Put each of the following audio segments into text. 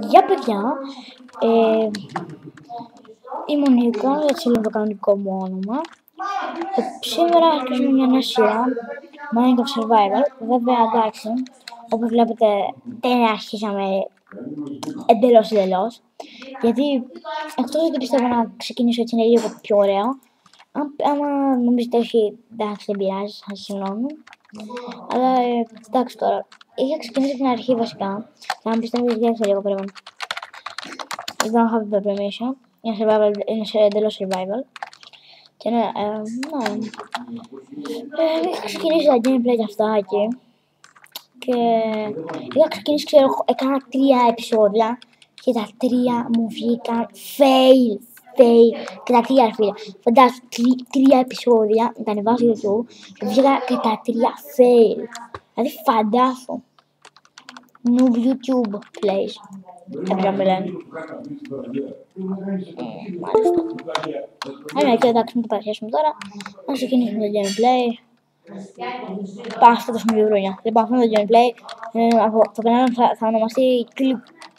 Για παιδιά, είμαι ο Νίκος, έτσι είναι το κανονικό μου όνομα. Σήμερα αρχίζουμε μια νέα σειρά, Minecraft Survival. Βέβαια, εντάξει, όπως βλέπετε δεν αρχίσαμε εντελώς. Γιατί εκτός ότι πιστεύω να ξεκινήσω έτσι είναι λίγο πιο ωραίο, άμα νομίζετε όχι, εντάξει δεν πειράζει, σας συγγνώμη. Αλλά εντάξει τώρα, είχα ξεκινήσει από την αρχή βασικά. Θα μου πιστεύω ότι διέξα λίγο πριν. Ήταν Happy Permission, είναι εντελώς survival. Και ναι, είχα ξεκινήσει τα gameplay και αυτά εκεί. Και είχα ξεκινήσει, ξέρω, έκανα 3 επεισόδια και τα 3 μου βγήκαν fail. Και τα 3 φίλε. Φαντάσου 3 επεισόδια, τα ανεβάζω YouTube και βγήκαν και τα 3 fail. Δηλαδή φαντάσου. Noob YouTube plays. Έπρεπε να με λένε. Μάλιστα. Άρα και εντάξει, μην το παρουσιάσουμε τώρα. Να ξεκινήσουμε το gameplay. Πάμε στο τόσο μιλουρόνια. Λοιπόν, αυτό είναι το gameplay. Το κανάλι θα ονομαστεί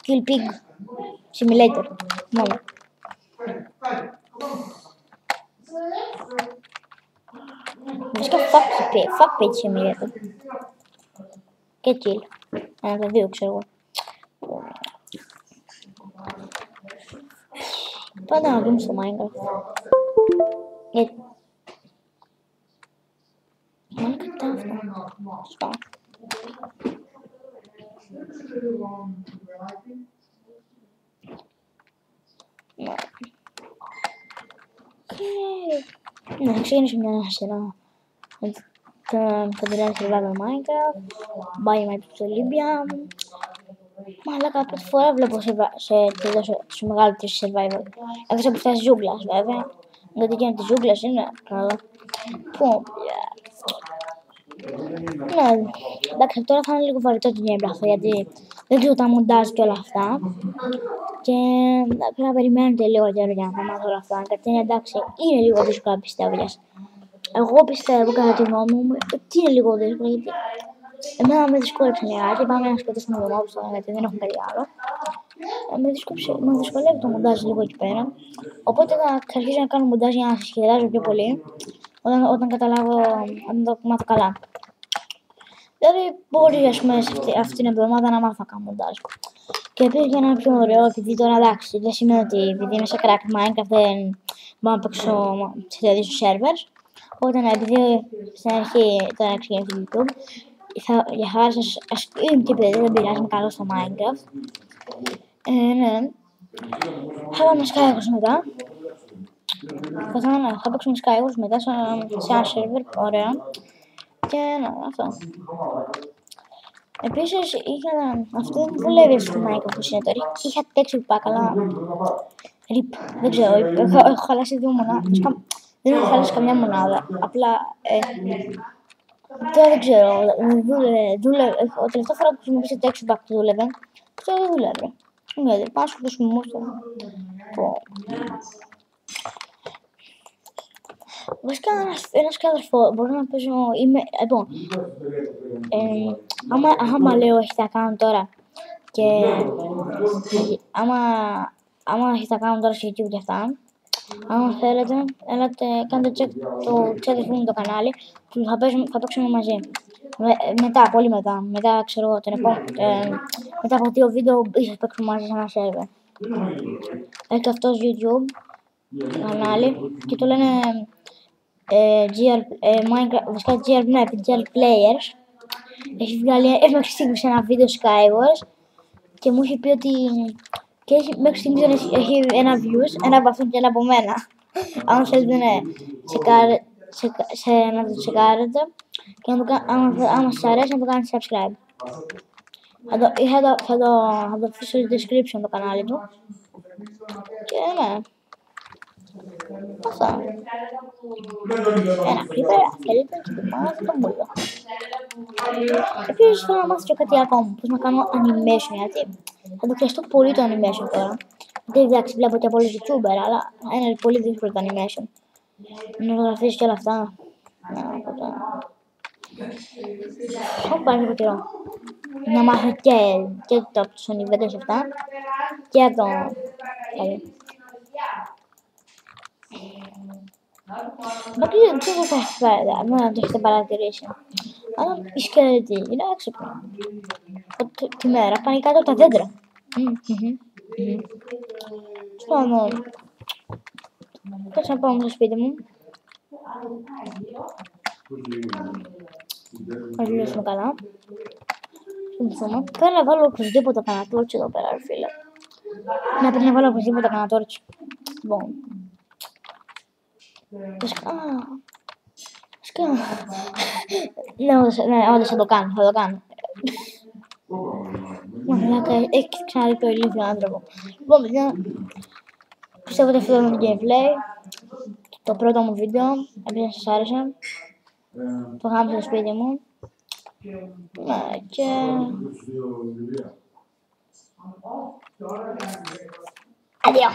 Kill Pig Simulator. Μόνο. Βασικά Fuck Pig Simulator. Και Kill. Ένα τα δύο ξέρω εγώ. Πάντα να δούμε στο Minecraft. Μόνο κατά αυτό. Σπάω. Ναι, θα ξεκινήσω μια σειρά. Θα δουλειάζει survival Minecraft. Πάει με το Libya. Μαλάκα, πρώτη φορά βλέπω σε μεγαλύτερη survival. Εκτός από αυτά της ζούγκλας, βέβαια. Γιατί και τη ζούγκλας είναι καλά. Πω, ναι, εντάξει, τώρα θα είναι λίγο βαρετό το gameplay αυτό, γιατί δεν ξέρω τα μοντάζ και όλα αυτά. Και πρέπει να περιμένετε λίγο καιρό για να μάθω όλα αυτά. Γιατί είναι εντάξει, είναι λίγο δύσκολο πιστεύω για σας. Εγώ πιστεύω κατά τη γνώμη μου ότι είναι λίγο δύσκολο, γιατί εμένα με δυσκόλεψε λιγάκι. Πάμε να σκοτώσουμε το μόμπι τώρα, γιατί δεν έχουμε κάτι άλλο. Με δυσκολεύει το μοντάζ λίγο εκεί πέρα. Οπότε θα αρχίσω να κάνω μοντάζ για να σχεδιάζω πιο πολύ όταν καταλάβω, όταν το μάθω καλά. Δηλαδή, μπορεί ας πούμε αυτή την εβδομάδα να μάθω να κάνω μοντάζ. Και επίσης για να είναι πιο ωραίο, επειδή τώρα εντάξει, δεν σημαίνει ότι επειδή είμαι σε crack Minecraft δεν μπορώ να παίξω σε τέτοιους servers. Οπότε ναι, επειδή στην αρχή τώρα ξεκινήσω στο YouTube, για χάρη σας, είμαι και παιδί, δεν πειράζει, είμαι καλό στο Minecraft. Ναι. Θα πάμε Skywars μετά. Θα παίξουμε Skywars μετά σε ένα server, ωραία. Και ναι, αυτό. Επίσης, αυτό δεν βολεύει στο Minecraft που είναι τώρα. Είχα texture pack, αλλά δεν ξέρω, έχω χαλάσει 2 μονάδες. Δεν έχω χαλάσει καμιά μονάδα. Απλά, τώρα δεν ξέρω, ο τελευταίο φορά που χρησιμοποίησα texture pack δούλευε, τώρα δεν δουλεύει. Δηλαδή, πάω στο χρησιμοποιήσω. Βασικά ένας κάδερφο μπορώ να παίζω, λοιπόν, άμα λέω έχετε account τώρα και άμα έχετε account τώρα στο YouTube και αυτά, άμα θέλετε, έλατε, κάντε check το ξάδερφο μου το κανάλι που θα παίξουμε μαζί. Μετά, πολύ μετά ξέρω εγώ, μετά από 2 βίντεο ίσως παίξουμε μαζί σε ένα server. Έχει και αυτός YouTube κανάλι και το λένε GR Players. Έχει βγάλει μέχρι στιγμής ένα βίντεο Skywars και μου έχει πει ότι και μέχρι στιγμής έχει ένα views, ένα από αυτόν και ένα από μένα. Αν θέλετε να το τσεκάρετε και άμα σας αρέσει να το κάνετε subscribe. Θα το αφήσω στο description το κανάλι του. Και ναι. Αυτά. Ένα creeper, θέλετε και το πάνω τον μπούλο. Επίσης θέλω να μάθω και κάτι ακόμα, πώς να κάνω animation, γιατί θα το χρειαστώ πολύ το animation τώρα. Γιατί εντάξει βλέπω και πολλούς YouTuber, αλλά είναι πολύ δύσκολο το animation. Νοογραφίες και όλα αυτά. Ναι, οπότε... Έχω πάρει λίγο καιρό. να μάθω και το Sony V7 και το... Δεν ξέρω αν το έχετε παρατηρήσει. Αλλά οι σκελετοί είναι έξυπνοι. Τη μέρα πάνε κάτω από τα δέντρα. Σπάνω. Κάτσε να πάω στο σπίτι μου. Να δουλειώσουμε καλά. Θυμηθούμε. Πρέπει να βάλω οπωσδήποτε κανένα τόρτσι εδώ πέρα, φίλε. Ναι, πρέπει να βάλω οπωσδήποτε κανένα τόρτσι. Λοιπόν. Ναι, όντως θα το κάνω, Μαλάκα, έχει ξαναδεί το ηλίθιο άνθρωπο. Λοιπόν, παιδιά, πιστεύω ότι αυτό ήταν το gameplay. Το πρώτο μου βίντεο, επειδή σας άρεσε. Το γάμισα στο σπίτι μου. Ναι, και... Addio.